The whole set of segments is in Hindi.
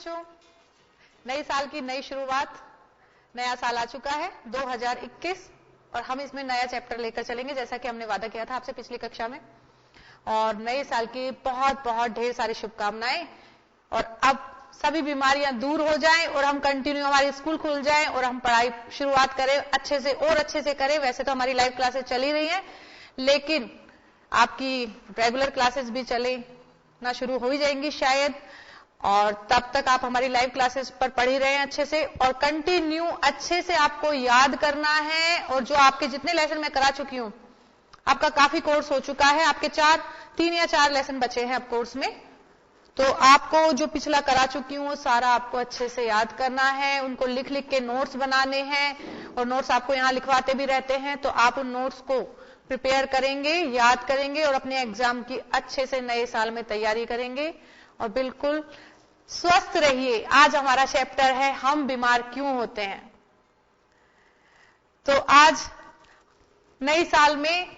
बच्चों, नई साल की नई शुरुआत, नया साल आ चुका है 2021 और हम इसमें नया चैप्टर लेकर चलेंगे जैसा कि हमने वादा किया था आपसे पिछली कक्षा में। और नए साल की बहुत बहुत ढेर सारी शुभकामनाएं और अब सभी बीमारियां दूर हो जाएं और हम कंटिन्यू हमारी स्कूल खुल जाएं और हम पढ़ाई शुरुआत करें अच्छे से और अच्छे से करें। वैसे तो हमारी लाइव क्लासेस चली रही हैं, लेकिन आपकी रेगुलर क्लासेस भी चले ना शुरू हो ही जाएंगी शायद, और तब तक आप हमारी लाइव क्लासेस पर पढ़ ही रहे हैं अच्छे से और कंटिन्यू अच्छे से आपको याद करना है। और जो आपके जितने लेसन मैं करा चुकी हूं, आपका काफी कोर्स हो चुका है, आपके 3 या 4 लेसन बचे हैं अब कोर्स में, तो आपको जो पिछला करा चुकी हूं सारा आपको अच्छे से याद करना है। उनको लिख लिख के नोट्स बनाने हैं और नोट्स आपको यहां लिखवाते भी रहते हैं, तो आप उन नोट्स को प्रिपेयर करेंगे, याद करेंगे और अपने एग्जाम की अच्छे से नए साल में तैयारी करेंगे और बिल्कुल स्वस्थ रहिए। आज हमारा चैप्टर है हम बीमार क्यों होते हैं। तो आज नए साल में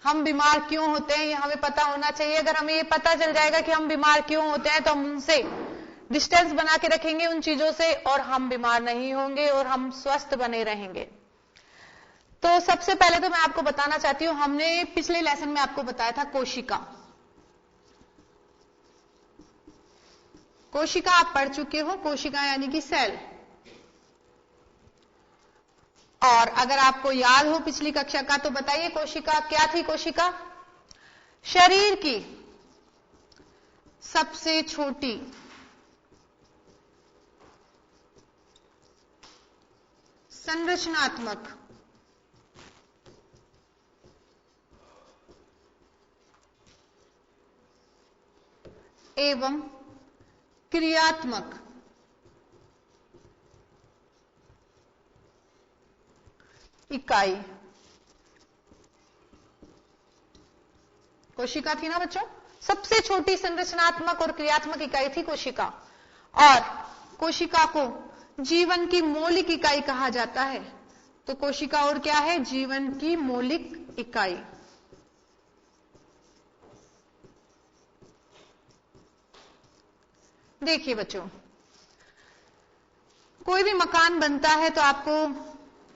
हम बीमार क्यों होते हैं ये हमें पता होना चाहिए। अगर हमें ये पता चल जाएगा कि हम बीमार क्यों होते हैं तो हम उनसे डिस्टेंस बना के रखेंगे उन चीजों से और हम बीमार नहीं होंगे और हम स्वस्थ बने रहेंगे। तो सबसे पहले तो मैं आपको बताना चाहती हूं, हमने पिछले लेसन में आपको बताया था कोशिका। कोशिका आप पढ़ चुके हो, कोशिका यानी कि सेल। और अगर आपको याद हो पिछली कक्षा का तो बताइए कोशिका क्या थी। कोशिका शरीर की सबसे छोटी संरचनात्मक एवं क्रियात्मक इकाई कोशिका थी ना बच्चों। सबसे छोटी संरचनात्मक और क्रियात्मक इकाई थी कोशिका। और कोशिका को जीवन की मौलिक इकाई कहा जाता है। तो कोशिका और क्या है? जीवन की मौलिक इकाई। देखिए बच्चों, कोई भी मकान बनता है तो आपको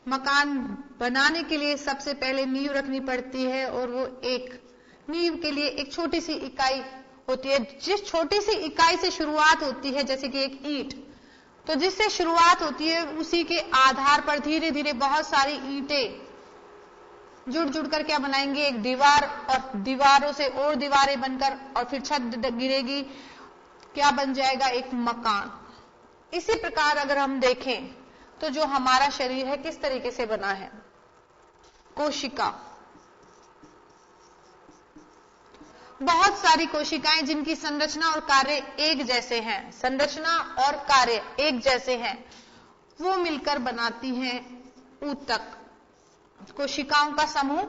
मकान बनाने के लिए सबसे पहले नींव रखनी पड़ती है और वो एक नींव के लिए एक छोटी सी इकाई होती है। जिस छोटी सी इकाई से शुरुआत होती है, जैसे कि एक ईंट, तो जिससे शुरुआत होती है उसी के आधार पर धीरे धीरे बहुत सारी ईंटें जुड़ जुड़ कर क्या बनाएंगे? एक दीवार, और दीवारों से और दीवारें बनकर और फिर छत गिरेगी, क्या बन जाएगा? एक मकान। इसी प्रकार अगर हम देखें तो जो हमारा शरीर है किस तरीके से बना है? कोशिका, बहुत सारी कोशिकाएं जिनकी संरचना और कार्य एक जैसे हैं, संरचना और कार्य एक जैसे हैं, वो मिलकर बनाती हैं ऊतक। कोशिकाओं का समूह,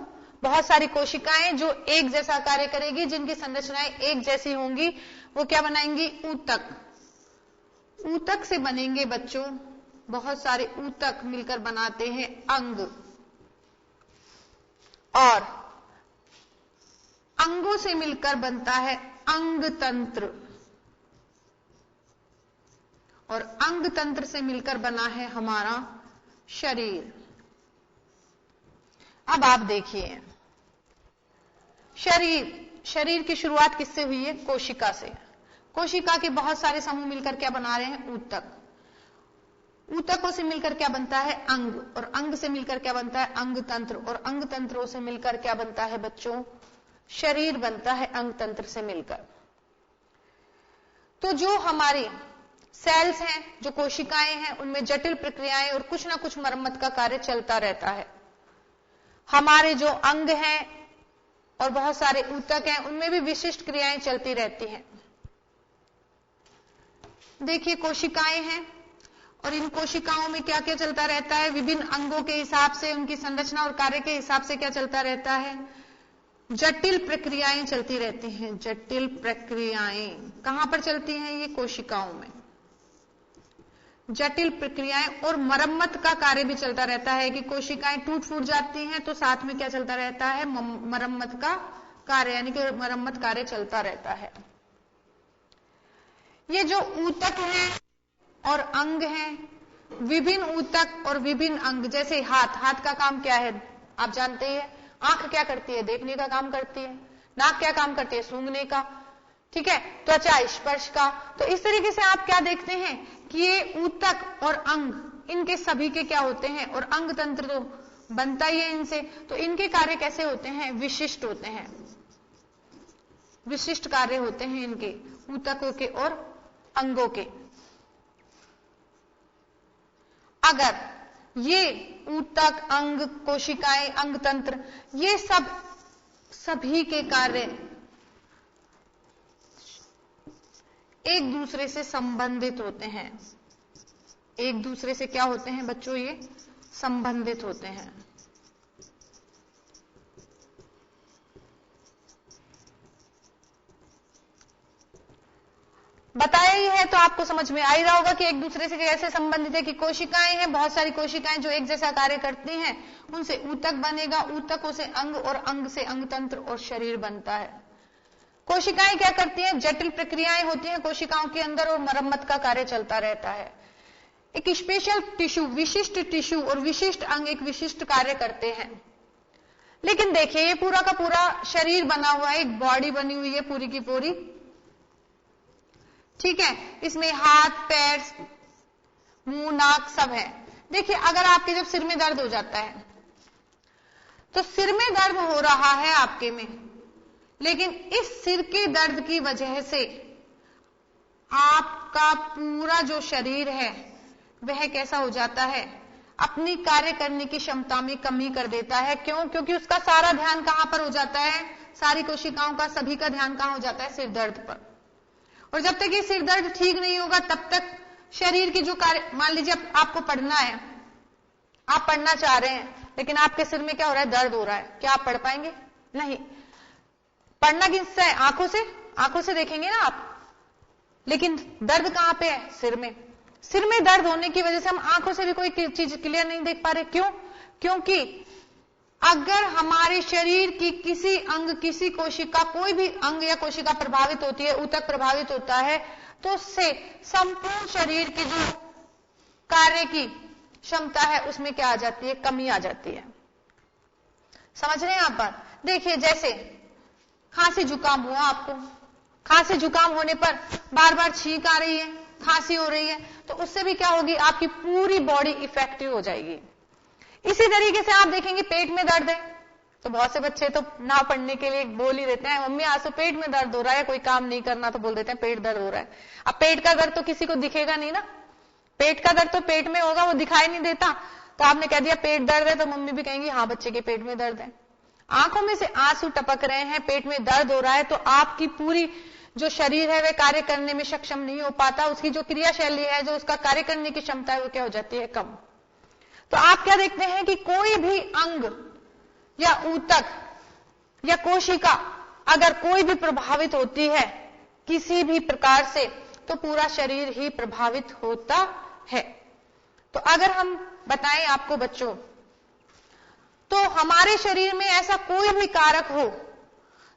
बहुत सारी कोशिकाएं जो एक जैसा कार्य करेगी, जिनकी संरचनाएं एक जैसी होंगी, वो क्या बनाएंगी? ऊतक। ऊतक से बनेंगे बच्चों, बहुत सारे ऊतक मिलकर बनाते हैं अंग, और अंगों से मिलकर बनता है अंग तंत्र, और अंग तंत्र से मिलकर बना है हमारा शरीर। अब आप देखिए, शरीर की शुरुआत किससे हुई है? कोशिका से। कोशिका के बहुत सारे समूह मिलकर क्या बना रहे हैं? ऊतक। ऊतकों से मिलकर क्या बनता है? अंग, और अंग से मिलकर क्या बनता है? अंग तंत्र, और अंग तंत्रों से मिलकर क्या बनता है बच्चों? शरीर बनता है अंग तंत्र से मिलकर। तो जो हमारी सेल्स हैं, जो कोशिकाएं हैं, उनमें जटिल प्रक्रियाएं और कुछ ना कुछ मरम्मत का कार्य चलता रहता है। हमारे जो अंग हैं और बहुत सारे ऊतक हैं, उनमें भी विशिष्ट क्रियाएं चलती रहती हैं। देखिए, कोशिकाएं हैं और इन कोशिकाओं में क्या क्या चलता रहता है? विभिन्न अंगों के हिसाब से, उनकी संरचना और कार्य के हिसाब से क्या चलता रहता है? जटिल प्रक्रियाएं चलती रहती हैं। जटिल प्रक्रियाएं कहां पर चलती हैं? ये कोशिकाओं में। जटिल प्रक्रियाएं और मरम्मत का कार्य भी चलता रहता है कि कोशिकाएं टूट फूट जाती हैं तो साथ में क्या चलता रहता है? मरम्मत का कार्य, यानी कि मरम्मत कार्य चलता रहता है। ये जो ऊतक हैं और अंग हैं, विभिन्न ऊतक और विभिन्न अंग, जैसे हाथ का काम क्या है आप जानते ही है। आंख क्या करती है? देखने का काम करती है। नाक क्या काम करती है? सूंघने का। ठीक है, त्वचा स्पर्श का। तो इस तरीके से आप क्या देखते हैं कि ये ऊतक और अंग इनके सभी के क्या होते हैं, और अंग तंत्र तो बनता ही है इनसे, तो इनके कार्य कैसे होते हैं? विशिष्ट होते हैं, विशिष्ट कार्य होते हैं इनके, ऊतकों के और अंगों के। अगर ये ऊतक, अंग, कोशिकाएं, अंग तंत्र, ये सभी के कार्य एक दूसरे से संबंधित होते हैं, एक दूसरे से क्या होते हैं बच्चों? ये संबंधित होते हैं। बताया ही है तो आपको समझ में आ ही रहा होगा कि एक दूसरे से कैसे संबंधित है, कि कोशिकाएं हैं, बहुत सारी कोशिकाएं जो एक जैसा कार्य करती हैं, उनसे ऊतक बनेगा, ऊतकों से अंग, और अंग से अंग तंत्र और शरीर बनता है। कोशिकाएं क्या करती हैं? जटिल प्रक्रियाएं होती हैं कोशिकाओं के अंदर, और मरम्मत का कार्य चलता रहता है। एक स्पेशल टिश्यू, विशिष्ट टिश्यू और विशिष्ट अंग एक विशिष्ट कार्य करते हैं। लेकिन देखिए, ये पूरा का पूरा शरीर बना हुआ है, एक बॉडी बनी हुई है पूरी की पूरी। ठीक है, इसमें हाथ, पैर, मुंह, नाक सब है। देखिए, अगर आपके जब सिर में दर्द हो जाता है, तो सिर में दर्द हो रहा है आपके में, लेकिन इस सिर के दर्द की वजह से आपका पूरा जो शरीर है वह कैसा हो जाता है? अपनी कार्य करने की क्षमता में कमी कर देता है। क्यों? क्योंकि उसका सारा ध्यान कहां पर हो जाता है? सारी कोशिकाओं का, सभी का ध्यान कहां हो जाता है? सिर दर्द पर। और जब तक ये सिर दर्द ठीक नहीं होगा तब तक शरीर के जो कार्य, मान लीजिए आपको पढ़ना है, आप पढ़ना चाह रहे हैं, लेकिन आपके सिर में क्या हो रहा है? दर्द हो रहा है। क्या आप पढ़ पाएंगे? नहीं। पढ़ना किससे है? आंखों से, आंखों से देखेंगे ना आप, लेकिन दर्द कहां पे है? सिर में। सिर में दर्द होने की वजह से हम आंखों से भी कोई चीज क्लियर नहीं देख पा रहे। क्यों? क्योंकि अगर हमारे शरीर की किसी अंग, किसी कोशिका, कोई भी अंग या कोशिका प्रभावित होती है, ऊतक प्रभावित होता है, तो उससे संपूर्ण शरीर की जो कार्य की क्षमता है उसमें क्या आ जाती है? कमी आ जाती है। समझ रहे हैं आप बात? देखिए, जैसे खांसी जुकाम हुआ आपको, खांसी जुकाम होने पर बार बार छींक आ रही है, खांसी हो रही है, तो उससे भी क्या होगी? आपकी पूरी बॉडी इफेक्टिव हो जाएगी। इसी तरीके से आप देखेंगे पेट में दर्द है, तो बहुत से बच्चे तो ना पढ़ने के लिए बोल ही देते हैं, मम्मी आज तो पेट में दर्द हो रहा है, कोई काम नहीं करना तो बोल देते हैं पेट दर्द हो रहा है। अब पेट का दर्द तो किसी को दिखेगा नहीं ना, पेट का दर्द तो पेट में होगा, वो दिखाई नहीं देता। तो आपने कह दिया पेट दर्द है, तो मम्मी भी कहेंगी हाँ बच्चे के पेट में दर्द है। आंखों में से आंसू टपक रहे हैं, पेट में दर्द हो रहा है, तो आपकी पूरी जो शरीर है वह कार्य करने में सक्षम नहीं हो पाता, उसकी जो क्रियाशैली है, जो उसका कार्य करने की क्षमता है, वो क्या हो जाती है? कम। तो आप क्या देखते हैं कि कोई भी अंग या ऊतक या कोशिका अगर कोई भी प्रभावित होती है किसी भी प्रकार से, तो पूरा शरीर ही प्रभावित होता है। तो अगर हम बताएं आपको बच्चों, तो हमारे शरीर में ऐसा कोई भी कारक हो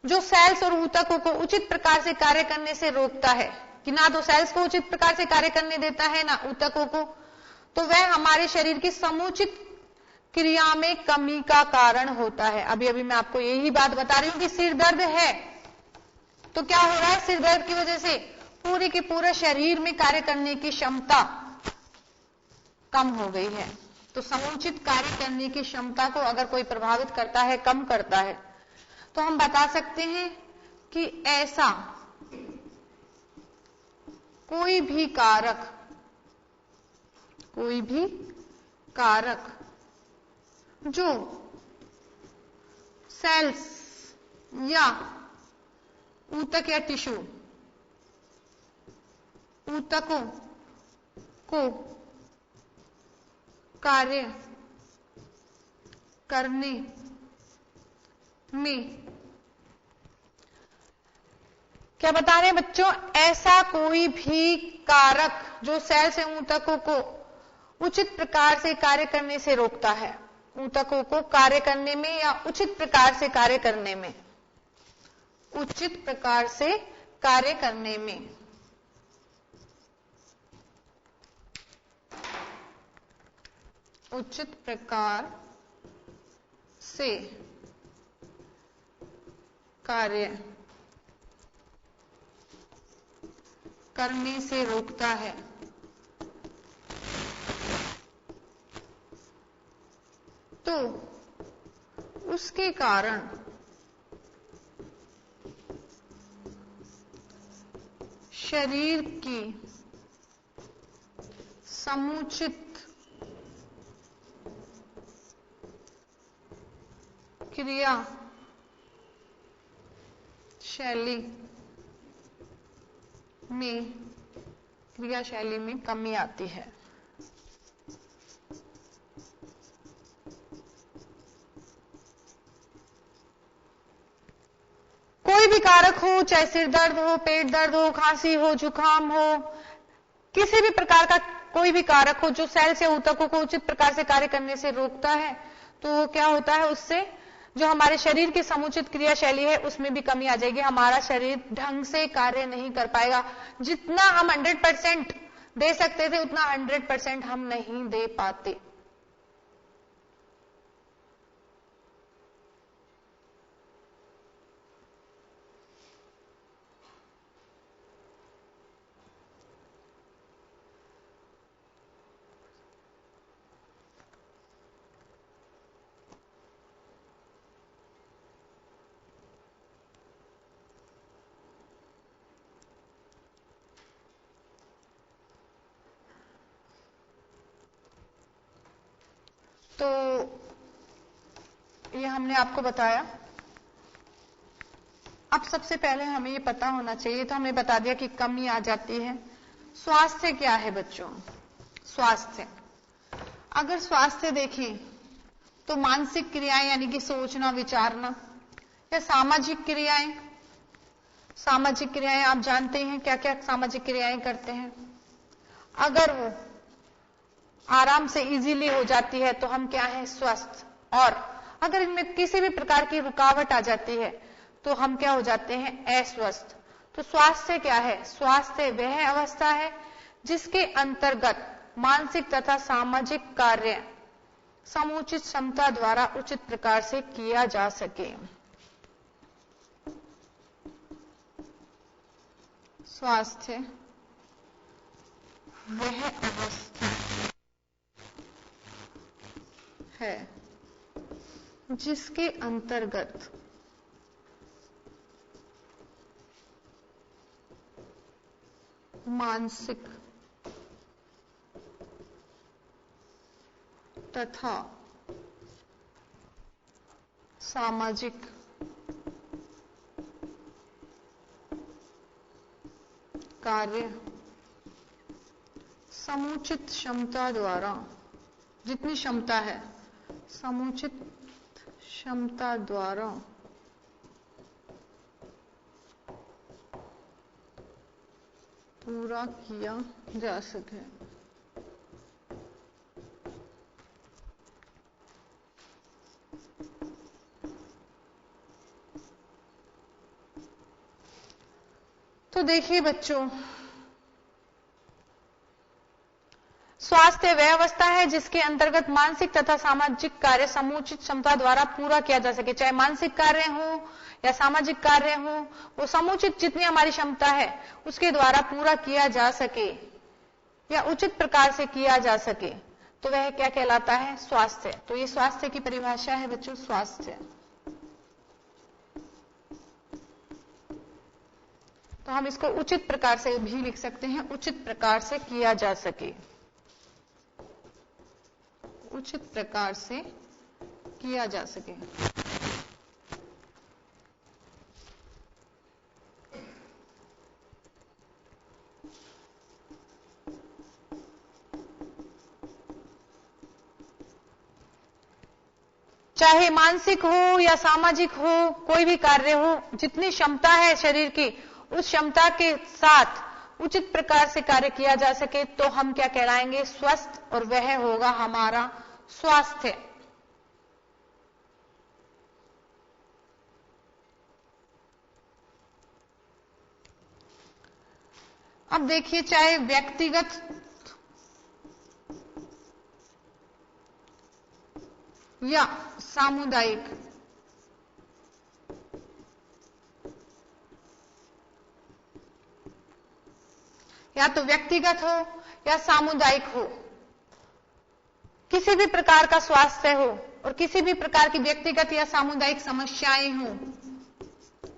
जो सेल्स और ऊतकों को उचित प्रकार से कार्य करने से रोकता है, कि ना तो सेल्स को उचित प्रकार से कार्य करने देता है, ना ऊतकों को, तो वह हमारे शरीर की समुचित क्रिया में कमी का कारण होता है। अभी अभी मैं आपको यही बात बता रही हूं कि सिर दर्द है, तो क्या हो रहा है? सिर दर्द की वजह से पूरे के पूरे शरीर में कार्य करने की क्षमता कम हो गई है। तो समुचित कार्य करने की क्षमता को अगर कोई प्रभावित करता है, कम करता है, तो हम बता सकते हैं कि ऐसा कोई भी कारक जो सेल्स या ऊतक या टिश्यू, ऊतकों को कार्य करने में, क्या बता रहे हैं बच्चों? ऐसा कोई भी कारक जो सेल से ऊतकों को उचित प्रकार से कार्य करने से रोकता है, ऊतकों को कार्य करने में या उचित प्रकार से कार्य करने में, उचित प्रकार से कार्य करने में उचित प्रकार से कार्य करने से रोकता है। तो उसके कारण शरीर की समुचित क्रिया शैली में कमी आती है। कोई भी कारक हो, चाहे सिर दर्द हो, पेट दर्द हो, खांसी हो, जुकाम हो, किसी भी प्रकार का कोई भी कारक हो जो सेल से ऊतकों को उचित प्रकार से कार्य करने से रोकता है, तो क्या होता है, उससे जो हमारे शरीर की समुचित क्रियाशैली है उसमें भी कमी आ जाएगी। हमारा शरीर ढंग से कार्य नहीं कर पाएगा। जितना हम 100% दे सकते थे उतना 100% हम नहीं दे पाते। तो ये हमने आपको बताया। अब सबसे पहले हमें ये पता होना चाहिए, तो हमें बता दिया कि कमी आ जाती है। स्वास्थ्य क्या है बच्चों? स्वास्थ्य, अगर स्वास्थ्य देखें तो मानसिक क्रियाएं यानी कि सोचना, विचारना, या सामाजिक क्रियाएं। सामाजिक क्रियाएं आप जानते हैं क्या क्या सामाजिक क्रियाएं करते हैं। अगर वो आराम से इजीली हो जाती है तो हम क्या हैं? स्वस्थ। और अगर इनमें किसी भी प्रकार की रुकावट आ जाती है तो हम क्या हो जाते हैं? अस्वस्थ। तो स्वास्थ्य क्या है? स्वास्थ्य वह अवस्था है जिसके अंतर्गत मानसिक तथा सामाजिक कार्य समुचित क्षमता द्वारा उचित प्रकार से किया जा सके। स्वास्थ्य वह अवस्था है जिसके अंतर्गत मानसिक तथा सामाजिक कार्य समुचित क्षमता द्वारा, जितनी क्षमता है समुचित क्षमता द्वारा पूरा किया जा सके। तो देखिए बच्चों, स्वास्थ्य वह अवस्था है जिसके अंतर्गत मानसिक तथा सामाजिक कार्य समुचित क्षमता द्वारा पूरा किया जा सके। चाहे मानसिक कार्य हो या सामाजिक कार्य हो, वो समुचित जितनी हमारी क्षमता है उसके द्वारा पूरा किया जा सके या उचित प्रकार से किया जा सके, तो वह क्या कहलाता है? स्वास्थ्य। तो ये स्वास्थ्य की परिभाषा है बच्चों, स्वास्थ्य। तो हम इसको उचित प्रकार से भी लिख सकते हैं, उचित प्रकार से किया जा सके, उचित प्रकार से किया जा सके। चाहे मानसिक हो या सामाजिक हो, कोई भी कार्य हो, जितनी क्षमता है शरीर की उस क्षमता के साथ उचित प्रकार से कार्य किया जा सके तो हम क्या कहलाएंगे? स्वस्थ। और वह होगा हमारा स्वास्थ्य। अब देखिए, चाहे व्यक्तिगत या सामुदायिक, या तो व्यक्तिगत हो या सामुदायिक हो, किसी भी प्रकार का स्वास्थ्य हो और किसी भी प्रकार की व्यक्तिगत या सामुदायिक समस्याएं हो,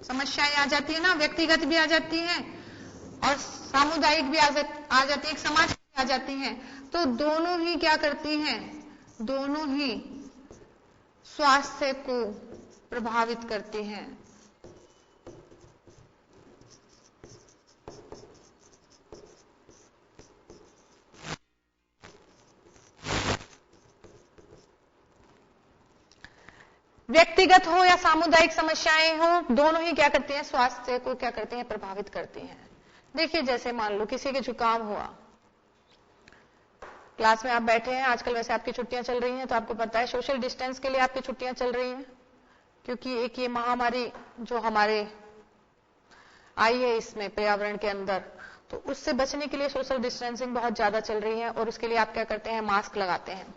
समस्याएं आ जाती है ना, व्यक्तिगत भी आ जाती हैं और सामुदायिक भी आ जाती है, एक समाज भी आ जाती हैं, तो दोनों ही क्या करती हैं, दोनों ही स्वास्थ्य को प्रभावित करती हैं। व्यक्तिगत हो या सामुदायिक समस्याएं हो, दोनों ही क्या करती हैं, स्वास्थ्य को क्या करती हैं, प्रभावित करती हैं। देखिए जैसे मान लो किसी के जुकाम हुआ, क्लास में आप बैठे हैं, आजकल वैसे आपकी छुट्टियां चल रही हैं तो आपको पता है सोशल डिस्टेंस के लिए आपकी छुट्टियां चल रही हैं, क्योंकि एक ये महामारी जो हमारे आई है इसमें पर्यावरण के अंदर, तो उससे बचने के लिए सोशल डिस्टेंसिंग बहुत ज्यादा चल रही है और उसके लिए आप क्या करते हैं, मास्क लगाते हैं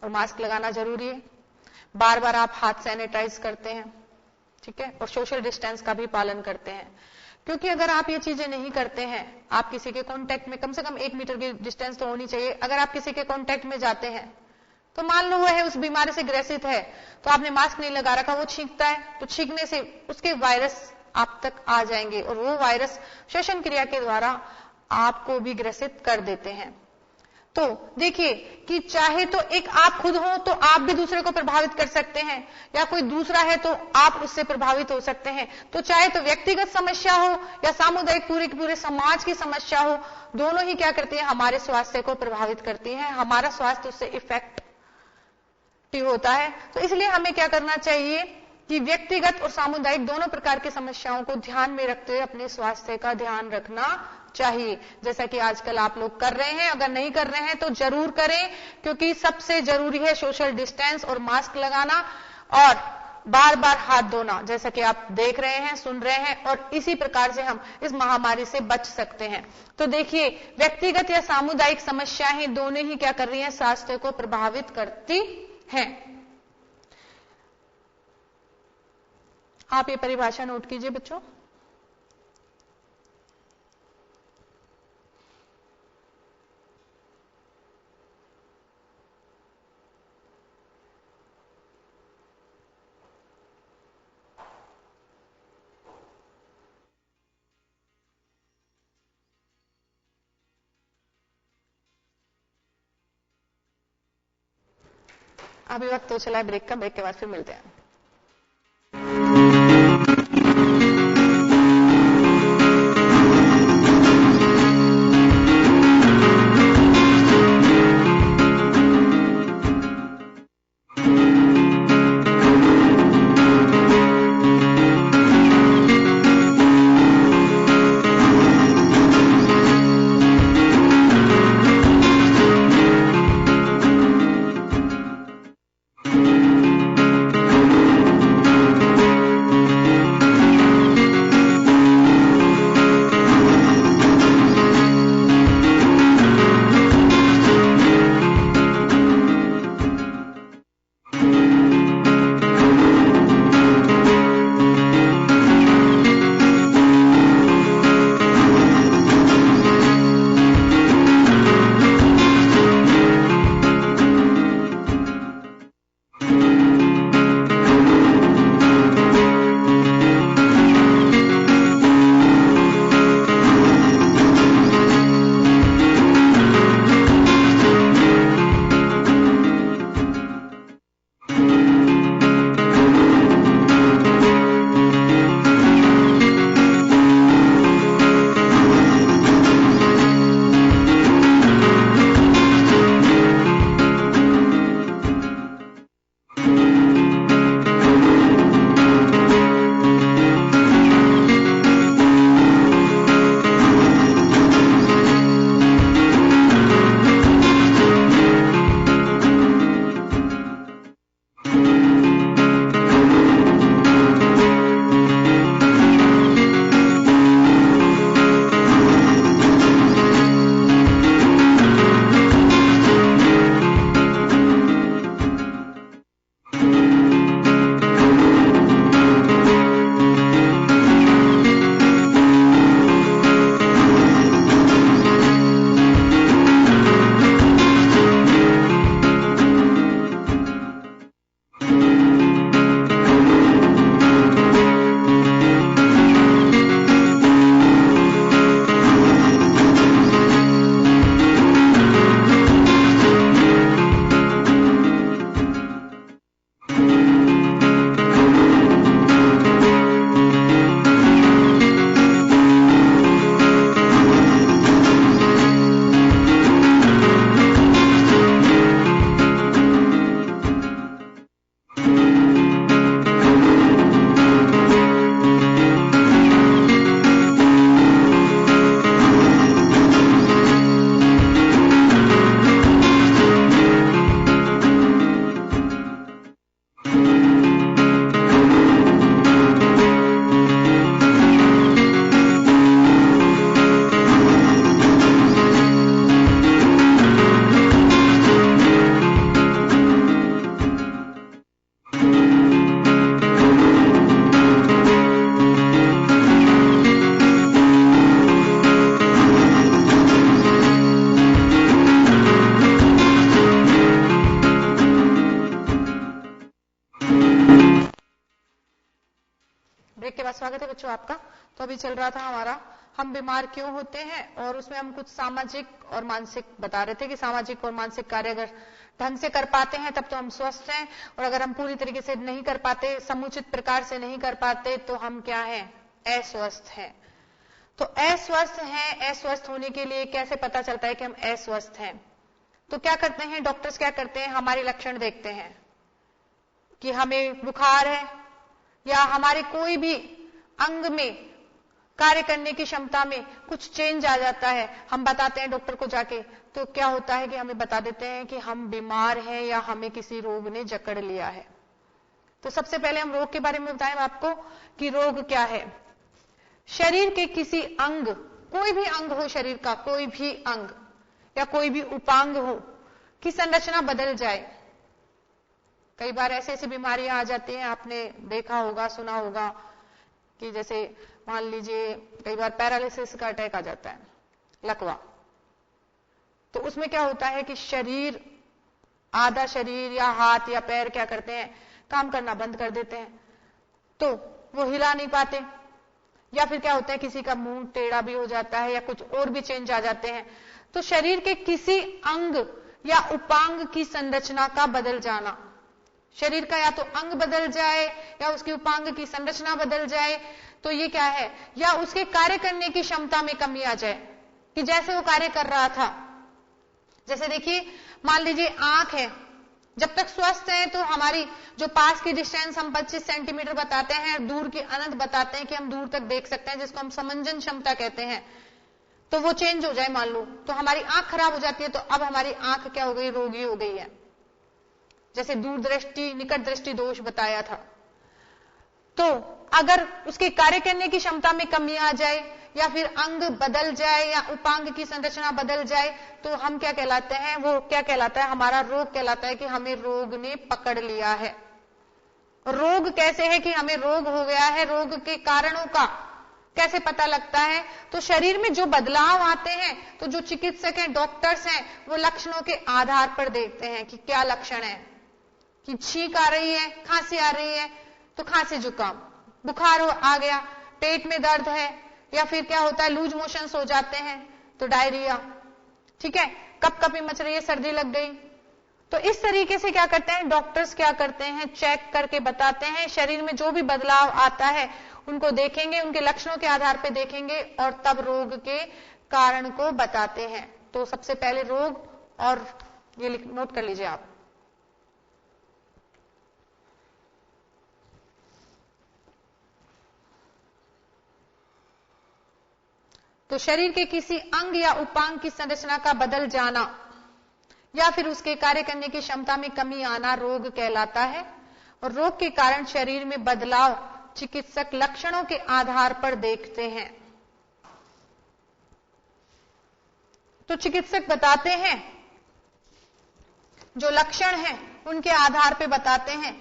और मास्क लगाना जरूरी है, बार बार आप हाथ सैनिटाइज करते हैं, ठीक है, और सोशल डिस्टेंस का भी पालन करते हैं, क्योंकि अगर आप ये चीजें नहीं करते हैं, आप किसी के कांटेक्ट में कम से कम 1 मीटर की डिस्टेंस तो होनी चाहिए, अगर आप किसी के कांटेक्ट में जाते हैं तो मान लो वो है उस बीमारी से ग्रसित है, तो आपने मास्क नहीं लगा रखा, वो छींकता है तो छींकने से उसके वायरस आप तक आ जाएंगे और वो वायरस श्वसन क्रिया के द्वारा आपको भी ग्रसित कर देते हैं। तो देखिए कि चाहे तो एक आप खुद हो तो आप भी दूसरे को प्रभावित कर सकते हैं, या कोई दूसरा है तो आप उससे प्रभावित हो सकते हैं, तो चाहे तो व्यक्तिगत समस्या हो या सामुदायिक पूरे समाज की समस्या हो, दोनों ही क्या करती है, हमारे स्वास्थ्य को प्रभावित करती है, हमारा स्वास्थ्य उससे इफेक्टिव होता है। तो इसलिए हमें क्या करना चाहिए कि व्यक्तिगत और सामुदायिक दोनों प्रकार की समस्याओं को ध्यान में रखते हुए अपने स्वास्थ्य का ध्यान रखना चाहिए, जैसा कि आजकल आप लोग कर रहे हैं। अगर नहीं कर रहे हैं तो जरूर करें, क्योंकि सबसे जरूरी है सोशल डिस्टेंस और मास्क लगाना और बार बार हाथ धोना, जैसा कि आप देख रहे हैं, सुन रहे हैं, और इसी प्रकार से हम इस महामारी से बच सकते हैं। तो देखिए व्यक्तिगत या सामुदायिक समस्याएं दोनों ही क्या कर रही हैं, स्वास्थ्य को प्रभावित करती हैं। आप ये परिभाषा नोट कीजिए बच्चों। अभी वक्त तो चला है ब्रेक का, ब्रेक के बाद फिर मिलते हैं। ब्रेक के बाद स्वागत है बच्चों आपका। तो अभी चल रहा था हमारा हम बीमार क्यों होते हैं, और उसमें हम कुछ सामाजिक और मानसिक बता रहे थे कि सामाजिक और मानसिक कार्य अगर ढंग से कर पाते हैं तब तो हम स्वस्थ हैं, और अगर हम पूरी तरीके से नहीं कर पाते, समुचित प्रकार से नहीं कर पाते, तो हम क्या हैं, अस्वस्थ हैं। तो अस्वस्थ हैं, अस्वस्थ होने के लिए कैसे पता चलता है कि हम अस्वस्थ हैं? तो क्या करते हैं डॉक्टर्स, क्या करते हैं, हमारे लक्षण देखते हैं कि हमें बुखार है या हमारे कोई भी अंग में कार्य करने की क्षमता में कुछ चेंज आ जाता है, हम बताते हैं डॉक्टर को जाके, तो क्या होता है कि हमें बता देते हैं कि हम बीमार हैं या हमें किसी रोग ने जकड़ लिया है। तो सबसे पहले हम रोग के बारे में बताएं आपको कि रोग क्या है। शरीर के किसी अंग, कोई भी अंग हो शरीर का, कोई भी अंग या कोई भी उपांग हो, की संरचना बदल जाए। कई बार ऐसे ऐसी बीमारियां आ जाती हैं, आपने देखा होगा, सुना होगा कि जैसे मान लीजिए कई बार पैरालिसिस का अटैक आ जाता है, लकवा। तो उसमें क्या होता है कि शरीर, आधा शरीर या हाथ या पैर क्या करते हैं, काम करना बंद कर देते हैं, तो वो हिला नहीं पाते, या फिर क्या होता है किसी का मुंह टेढ़ा भी हो जाता है या कुछ और भी चेंज आ जाते हैं। तो शरीर के किसी अंग या उपांग की संरचना का बदल जाना, शरीर का या तो अंग बदल जाए या उसकी उपांग की संरचना बदल जाए, तो ये क्या है, या उसके कार्य करने की क्षमता में कमी आ जाए कि जैसे वो कार्य कर रहा था। जैसे देखिए, मान लीजिए आंख है, जब तक स्वस्थ है तो हमारी जो पास की डिस्टेंस हम 25 सेंटीमीटर बताते हैं, दूर की अनंत बताते हैं कि हम दूर तक देख सकते हैं, जिसको हम समंजन क्षमता कहते हैं, तो वो चेंज हो जाए मान लो, तो हमारी आंख खराब हो जाती है, तो अब हमारी आंख क्या हो गई, रोगी हो गई है। जैसे दूरदृष्टि, निकट दृष्टि दोष बताया था। तो अगर उसके कार्य करने की क्षमता में कमी आ जाए या फिर अंग बदल जाए या उपांग की संरचना बदल जाए, तो हम क्या कहलाते हैं, वो क्या कहलाता है, हमारा रोग कहलाता है कि हमें रोग ने पकड़ लिया है। रोग कैसे है कि हमें रोग हो गया है, रोग के कारणों का कैसे पता लगता है, तो शरीर में जो बदलाव आते हैं, तो जो चिकित्सक हैं, डॉक्टर्स हैं, वो लक्षणों के आधार पर देखते हैं कि क्या लक्षण है, कि छींक आ रही है, खांसी आ रही है तो खांसी जुकाम, बुखार आ गया, पेट में दर्द है, या फिर क्या होता है लूज मोशंस हो जाते हैं तो डायरिया, ठीक है, कपकपी मच रही है, सर्दी लग गई। तो इस तरीके से क्या करते हैं डॉक्टर्स, क्या करते हैं, चेक करके बताते हैं, शरीर में जो भी बदलाव आता है उनको देखेंगे, उनके लक्षणों के आधार पर देखेंगे और तब रोग के कारण को बताते हैं। तो सबसे पहले रोग, और ये नोट कर लीजिए आप, तो शरीर के किसी अंग या उपांग की संरचना का बदल जाना या फिर उसके कार्य करने की क्षमता में कमी आना रोग कहलाता है। और रोग के कारण शरीर में बदलाव चिकित्सक लक्षणों के आधार पर देखते हैं। तो चिकित्सक बताते हैं, जो लक्षण हैं उनके आधार पर बताते हैं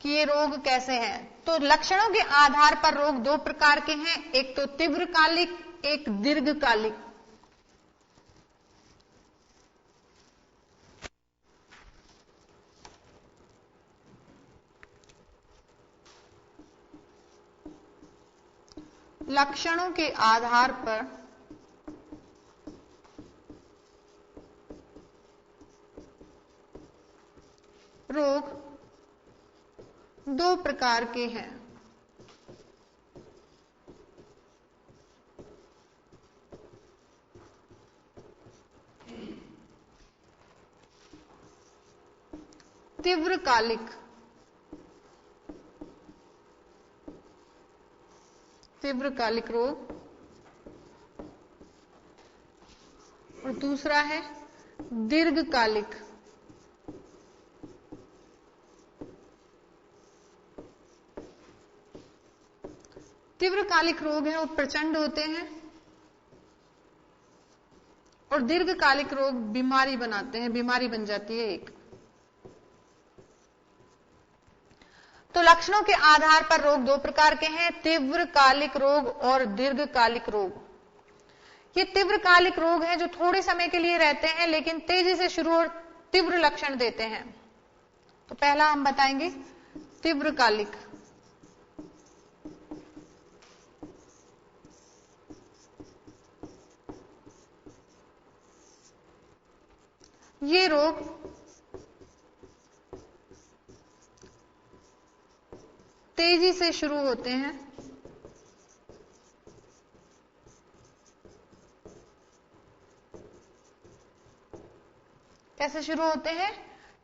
कि ये रोग कैसे हैं। तो लक्षणों के आधार पर रोग दो प्रकार के हैं, एक तो तीव्रकालिक, एक दीर्घकालिक। लक्षणों के आधार पर रोग दो प्रकार के हैं। तीव्रकालिक, तीव्रकालिक रोग, और दूसरा है दीर्घकालिक। तीव्रकालिक रोग है वो प्रचंड होते हैं, और दीर्घकालिक रोग बीमारी बनाते हैं, बीमारी बन जाती है एक। तो लक्षणों के आधार पर रोग दो प्रकार के हैं, तीव्रकालिक रोग और दीर्घकालिक रोग। ये तीव्रकालिक रोग हैं जो थोड़े समय के लिए रहते हैं लेकिन तेजी से शुरू और तीव्र लक्षण देते हैं। तो पहला हम बताएंगे तीव्रकालिक। ये रोग तेजी से शुरू होते हैं कैसे शुरू होते हैं?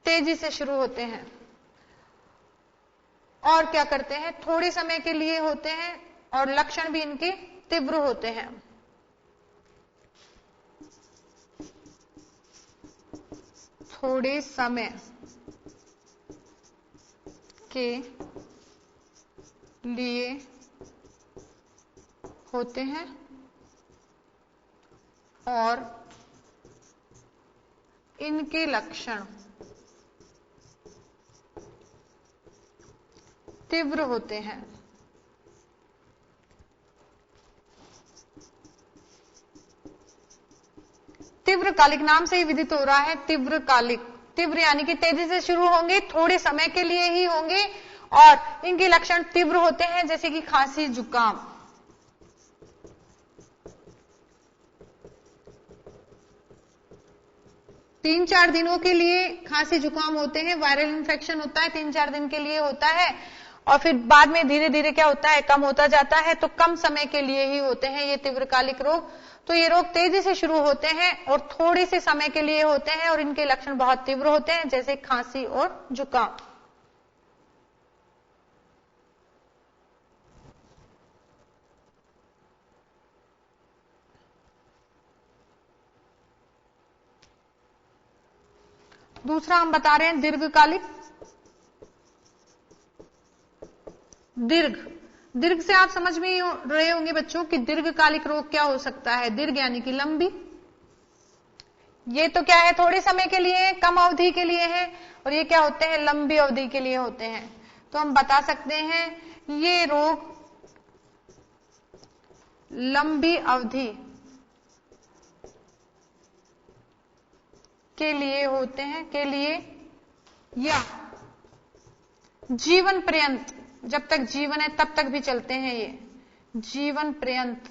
तेजी से शुरू होते हैं। और क्या करते हैं? थोड़े समय के लिए होते हैं और लक्षण भी इनके तीव्र होते हैं। थोड़े समय के लिए होते हैं और इनके लक्षण तीव्र होते हैं। तीव्रकालिक नाम से ही विदित हो रहा है। तीव्रकालिक, तीव्र यानी कि तेजी से शुरू होंगे, थोड़े समय के लिए ही होंगे और इनके लक्षण तीव्र होते हैं, जैसे कि खांसी, जुकाम। तीन चार दिनों के लिए खांसी जुकाम होते हैं, वायरल इन्फेक्शन होता है, 3-4 दिन के लिए होता है और फिर बाद में धीरे धीरे क्या होता है? कम होता जाता है। तो कम समय के लिए ही होते हैं ये तीव्रकालिक रोग। तो ये रोग तेजी से शुरू होते हैं और थोड़े से समय के लिए होते हैं और इनके लक्षण बहुत तीव्र होते हैं, जैसे खांसी और जुकाम। दूसरा हम बता रहे हैं दीर्घकालिक। दीर्घ से आप समझ में रहे होंगे बच्चों कि दीर्घकालिक रोग क्या हो सकता है। दीर्घ यानी कि लंबी। ये तो क्या है? थोड़े समय के लिए, कम अवधि के लिए है और ये क्या होते हैं? लंबी अवधि के लिए होते हैं। तो हम बता सकते हैं ये रोग लंबी अवधि के लिए होते हैं, के लिए या जीवन पर्यंत, जब तक जीवन है तब तक भी चलते हैं। ये जीवन पर्यंत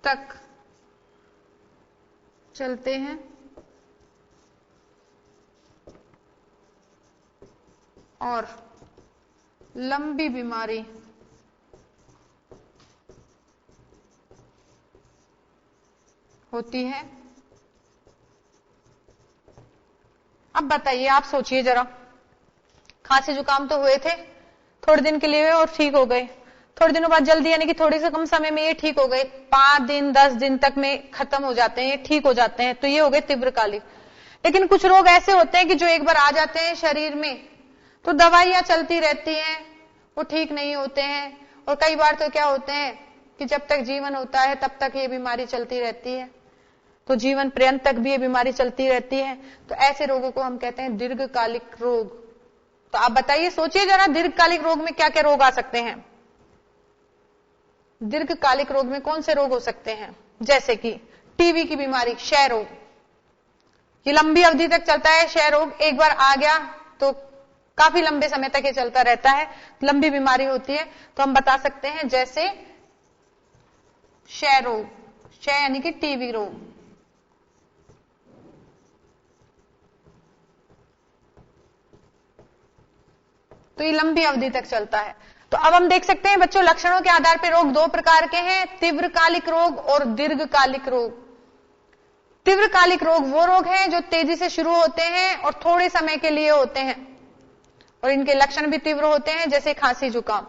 तक चलते हैं और लंबी बीमारी होती है। अब बताइए, आप सोचिए जरा, खांसी जुकाम तो हुए थे, थोड़े दिन के लिए हुए और ठीक हो गए, थोड़े दिनों बाद जल्दी यानी कि थोड़े से कम समय में ये ठीक हो गए, 5 दिन 10 दिन तक में खत्म हो जाते हैं, ये ठीक हो जाते हैं, तो ये हो गए तीव्रकालिक। लेकिन कुछ रोग ऐसे होते हैं कि जो एक बार आ जाते हैं शरीर में तो दवाइयां चलती रहती हैं, वो ठीक नहीं होते हैं। और कई बार तो क्या होते हैं कि जब तक जीवन होता है तब तक ये बीमारी चलती रहती है, तो जीवन पर्यंत तक भी ये बीमारी चलती रहती है। तो ऐसे रोगों को हम कहते हैं दीर्घकालिक रोग। तो आप बताइए, सोचिए जरा, दीर्घकालिक रोग में क्या क्या रोग आ सकते हैं? दीर्घकालिक रोग में कौन से रोग हो सकते हैं? जैसे कि टीबी की बीमारी, क्षय रोग, ये लंबी अवधि तक चलता है। क्षय रोग एक बार आ गया तो काफी लंबे समय तक ये चलता रहता है, लंबी बीमारी होती है। तो हम बता सकते हैं जैसे क्षय रोग, क्षय यानी कि टीबी रोग। तो ये लंबी अवधि तक चलता है। तो अब हम देख सकते हैं बच्चों, लक्षणों के आधार पर रोग दो प्रकार के हैं, तीव्रकालिक रोग और दीर्घकालिक रोग। तीव्रकालिक रोग वो रोग हैं जो तेजी से शुरू होते हैं और थोड़े समय के लिए होते हैं और इनके लक्षण भी तीव्र होते हैं, जैसे खांसी जुकाम।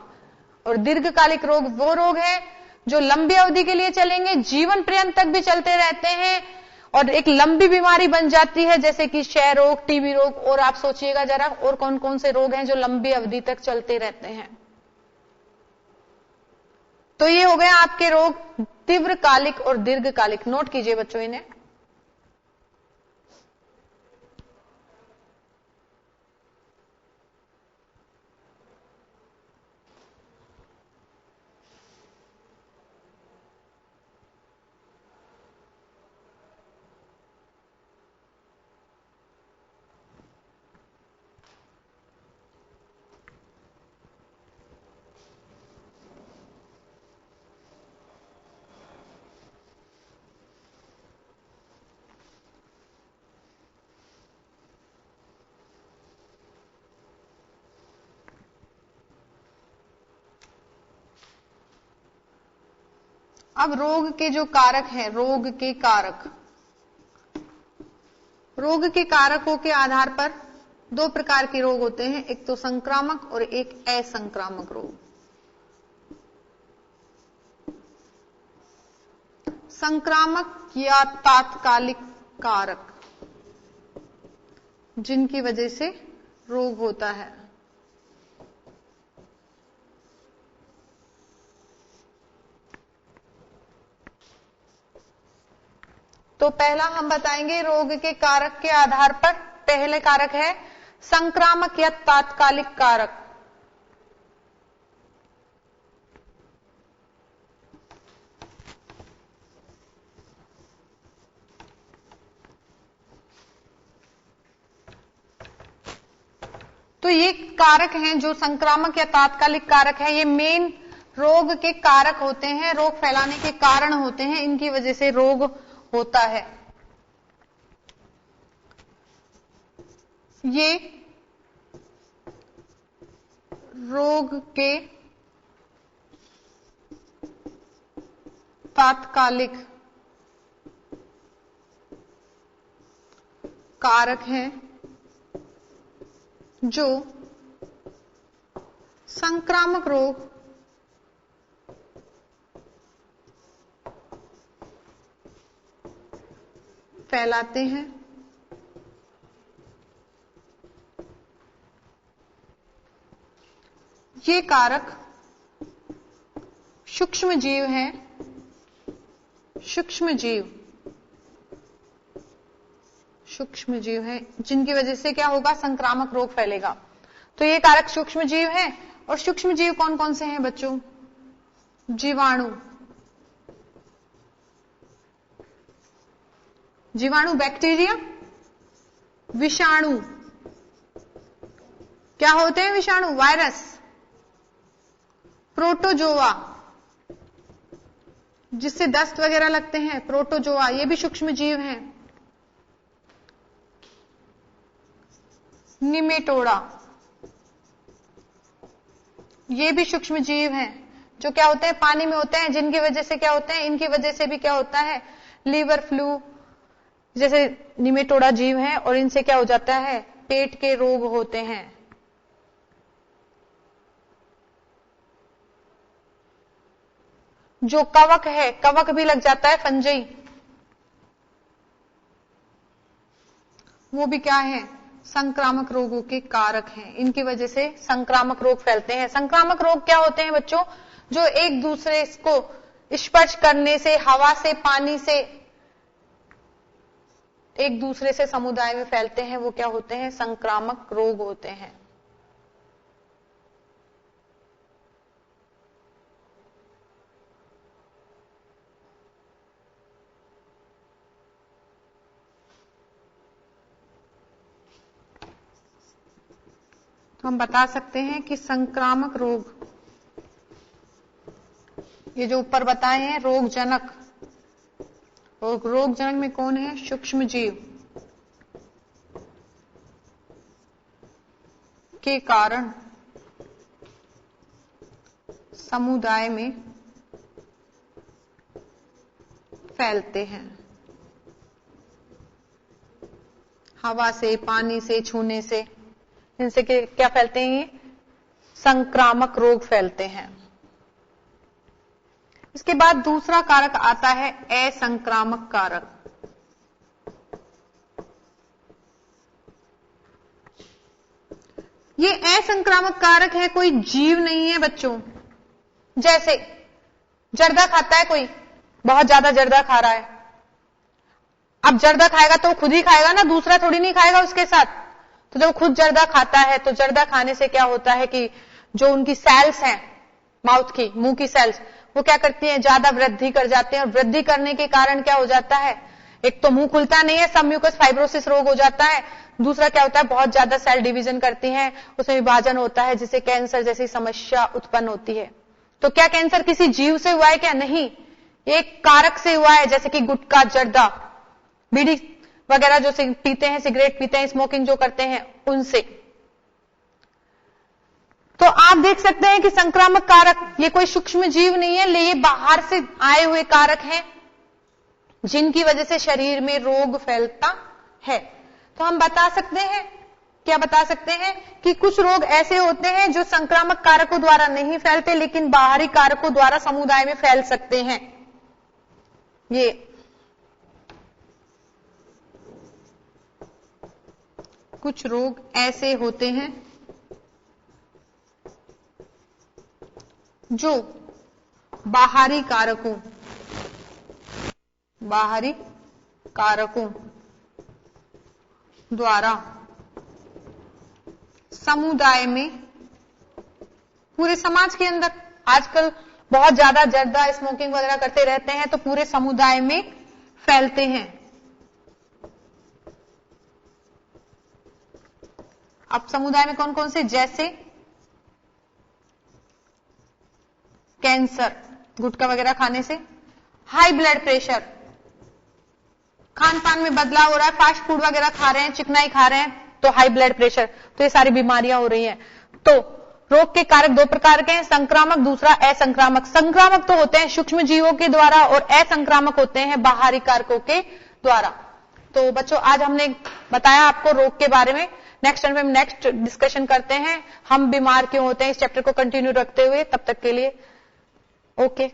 और दीर्घकालिक रोग वो रोग है जो लंबी अवधि के लिए चलेंगे, जीवन पर्यंत तक भी चलते रहते हैं और एक लंबी बीमारी बन जाती है, जैसे कि क्षय रोग, टीबी रोग। और आप सोचिएगा जरा, और कौन कौन से रोग हैं जो लंबी अवधि तक चलते रहते हैं? तो ये हो गए आपके रोग तीव्रकालिक और दीर्घकालिक। नोट कीजिए बच्चों इन्हें। अब रोग के जो कारक हैं, रोग के कारकों के आधार पर दो प्रकार के रोग होते हैं, एक तो संक्रामक और एक असंक्रामक रोग। संक्रामक या तात्कालिक कारक जिनकी वजह से रोग होता है। तो पहला हम बताएंगे रोग के कारक के आधार पर। पहले कारक है संक्रामक या तात्कालिक कारक। तो ये कारक हैं जो संक्रामक या तात्कालिक कारक है, ये मेन रोग के कारक होते हैं, रोग फैलाने के कारण होते हैं, इनकी वजह से रोग होता है। ये रोग के तात्कालिक कारक हैं जो संक्रामक रोग फैलाते हैं। ये कारक सूक्ष्म जीव हैं, सूक्ष्म जीव हैं, जिनकी वजह से क्या होगा, संक्रामक रोग फैलेगा। तो ये कारक सूक्ष्म जीव हैं। और सूक्ष्म जीव कौन कौन से हैं बच्चों? जीवाणु, बैक्टीरिया, विषाणु। क्या होते हैं विषाणु? वायरस, प्रोटोजोआ, जिससे दस्त वगैरह लगते हैं, प्रोटोजोआ, ये भी सूक्ष्म जीव हैं। निमेटोडा, ये भी सूक्ष्म जीव हैं, जो क्या होते हैं, पानी में होते हैं, जिनकी वजह से क्या होते हैं, इनकी वजह से भी क्या होता है, लीवर फ्लू जैसे निमेटोडा जीव हैं, और इनसे क्या हो जाता है, पेट के रोग होते हैं। जो कवक है, कवक भी लग जाता है, फंजई, वो भी क्या है, संक्रामक रोगों के कारक हैं। इनकी वजह से संक्रामक रोग फैलते हैं। संक्रामक रोग क्या होते हैं बच्चों? जो एक दूसरे को स्पर्श करने से, हवा से, पानी से एक दूसरे से समुदाय में फैलते हैं, वो क्या होते हैं, संक्रामक रोग होते हैं। तो हम बता सकते हैं कि संक्रामक रोग, ये जो ऊपर बताए हैं रोगजनक, और रोगजनक में कौन है, सूक्ष्म जीव के कारण समुदाय में फैलते हैं। हवा से, पानी से, छूने से, इनसे क्या फैलते हैं, ये संक्रामक रोग फैलते हैं। इसके बाद दूसरा कारक आता है असंक्रामक कारक। ये असंक्रामक कारक है, कोई जीव नहीं है बच्चों। जैसे जर्दा खाता है कोई, बहुत ज्यादा जर्दा खा रहा है, अब जर्दा खाएगा तो खुद ही खाएगा ना, दूसरा थोड़ी नहीं खाएगा उसके साथ। तो जब खुद जर्दा खाता है तो जर्दा खाने से क्या होता है कि जो उनकी सेल्स हैं, माउथ की, मुंह की सेल्स, वो क्या करती हैं, ज्यादा वृद्धि कर जाते हैं। और वृद्धि करने के कारण क्या हो जाता है, एक तो मुंह खुलता नहीं है, सबम्यूकस फाइब्रोसिस रोग हो जाता है। दूसरा क्या होता है, बहुत ज्यादा सेल डिवीजन करती हैं, उसमें विभाजन होता है, जिससे कैंसर जैसी समस्या उत्पन्न होती है। तो क्या कैंसर किसी जीव से हुआ है? क्या नहीं, एक कारक से हुआ है, जैसे कि गुटखा, जर्दा, बीड़ी वगैरह जो पीते हैं, सिगरेट पीते हैं, स्मोकिंग जो करते हैं, उनसे। तो आप देख सकते हैं कि संक्रामक कारक ये कोई सूक्ष्म जीव नहीं है, ये बाहर से आए हुए कारक हैं जिनकी वजह से शरीर में रोग फैलता है। तो हम बता सकते हैं, क्या बता सकते हैं कि कुछ रोग ऐसे होते हैं जो संक्रामक कारकों द्वारा नहीं फैलते लेकिन बाहरी कारकों द्वारा समुदाय में फैल सकते हैं। ये कुछ रोग ऐसे होते हैं जो बाहरी कारकों द्वारा समुदाय में, पूरे समाज के अंदर, आजकल बहुत ज्यादा जर्दा स्मोकिंग वगैरह करते रहते हैं तो पूरे समुदाय में फैलते हैं। अब समुदाय में कौन कौन से, जैसे कैंसर, गुटखा वगैरह खाने से, हाई ब्लड प्रेशर, खान पान में बदलाव हो रहा है, फास्ट फूड वगैरह खा रहे हैं, चिकनाई खा रहे हैं तो हाई ब्लड प्रेशर, तो ये सारी बीमारियां हो रही हैं। तो रोग के कारक दो प्रकार के हैं, संक्रामक, दूसरा असंक्रामक। संक्रामक तो होते हैं सूक्ष्म जीवों के द्वारा और असंक्रामक होते हैं बाहरी कारकों के द्वारा। तो बच्चों आज हमने बताया आपको रोग के बारे में। नेक्स्ट टाइम हम नेक्स्ट डिस्कशन करते हैं हम बीमार क्यों होते हैं, इस चैप्टर को कंटिन्यू रखते हुए। तब तक के लिए ओके।